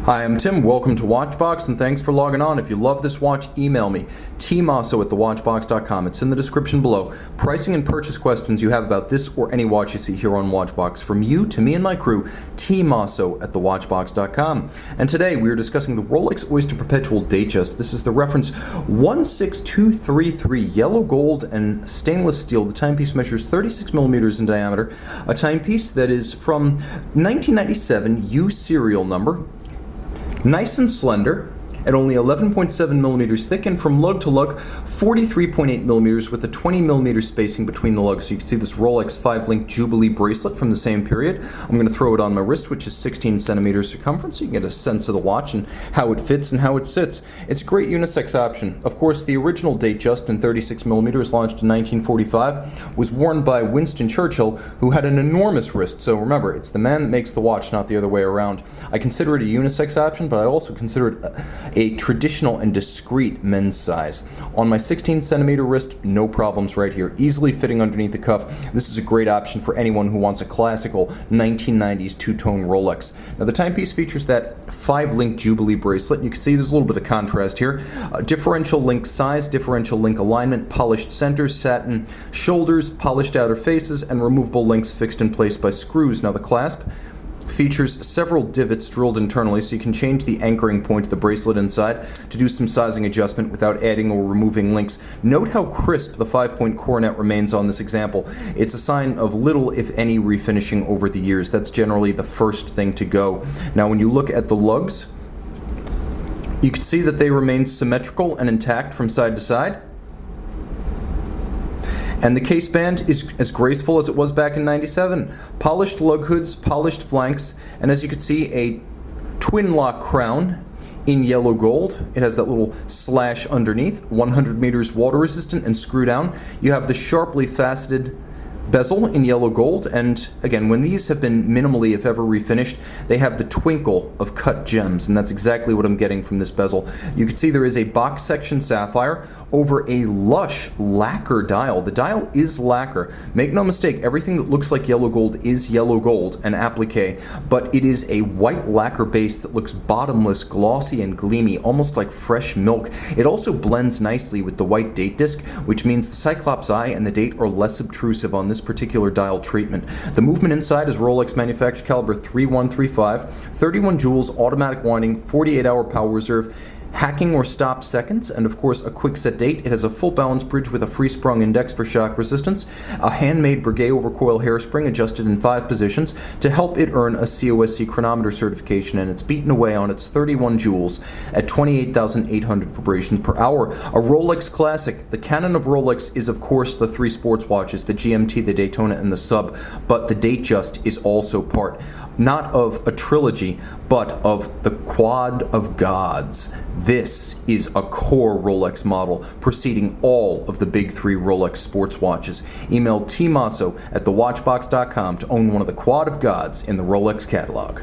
Hi, I'm Tim. Welcome to Watchbox, and thanks for logging on. If you love this watch, email me, tmosso@thewatchbox.com. It's in the description below. Pricing and purchase questions you have about this or any watch you see here on Watchbox. From you to me and my crew, tmosso@thewatchbox.com. And today we are discussing the Rolex Oyster Perpetual Datejust. This is the reference 16233, yellow gold and stainless steel. The timepiece measures 36 millimeters in diameter. A timepiece that is from 1997, U serial number. Nice and slender, at only 11.7 millimeters thick, and from lug to lug, 43.8 millimeters with a 20 millimeter spacing between the lugs. So you can see this Rolex 5-link Jubilee bracelet from the same period. I'm going to throw it on my wrist, which is 16 centimeters circumference, so you can get a sense of the watch and how it fits and how it sits. It's a great unisex option. Of course, the original Datejust in 36 millimeters, launched in 1945, was worn by Winston Churchill, who had an enormous wrist. So remember, it's the man that makes the watch, not the other way around. I consider it a unisex option, but I also consider it a traditional and discreet men's size. On my 16 centimeter wrist, no problems right here. Easily fitting underneath the cuff. This is a great option for anyone who wants a classical 1990s two-tone Rolex. Now the timepiece features that 5-link Jubilee bracelet. You can see there's a little bit of contrast here. Differential link size, differential link alignment, polished centers, satin shoulders, polished outer faces, and removable links fixed in place by screws. Now the clasp features several divots drilled internally, so you can change the anchoring point of the bracelet inside to do some sizing adjustment without adding or removing links. Note how crisp the 5-point coronet remains on this example. It's a sign of little, if any, refinishing over the years. That's generally the first thing to go. Now when you look at the lugs, you can see that they remain symmetrical and intact from side to side. And the case band is as graceful as it was back in '97. Polished lug hoods, polished flanks, and as you can see, a twin lock crown in yellow gold. It has that little slash underneath, 100 meters water resistant and screw down. You have the sharply faceted bezel in yellow gold, and again, when these have been minimally, if ever, refinished, they have the twinkle of cut gems, and that's exactly what I'm getting from this bezel. You can see there is a box section sapphire over a lush lacquer dial. The dial is lacquer. Make no mistake, everything that looks like yellow gold is yellow gold and applique, but it is a white lacquer base that looks bottomless, glossy, and gleamy, almost like fresh milk. It also blends nicely with the white date disc, which means the Cyclops eye and the date are less obtrusive on this particular dial treatment. The movement inside is Rolex manufactured caliber 3135, 31 jewels, automatic winding, 48-hour power reserve, hacking or stop seconds, and of course a quick set date. It has a full balance bridge with a free sprung index for shock resistance, a handmade Breguet overcoil hairspring adjusted in 5 positions to help it earn a COSC chronometer certification, and it's beaten away on its 31 jewels at 28,800 vibrations per hour. A Rolex classic. The canon of Rolex is of course the 3 sports watches, the GMT, the Daytona, and the Sub, but the Datejust is also part, not of a trilogy, but of the Quad of Gods. This is a core Rolex model, preceding all of the big 3 Rolex sports watches. Email tmosso@thewatchbox.com to own one of the Quad of Gods in the Rolex catalog.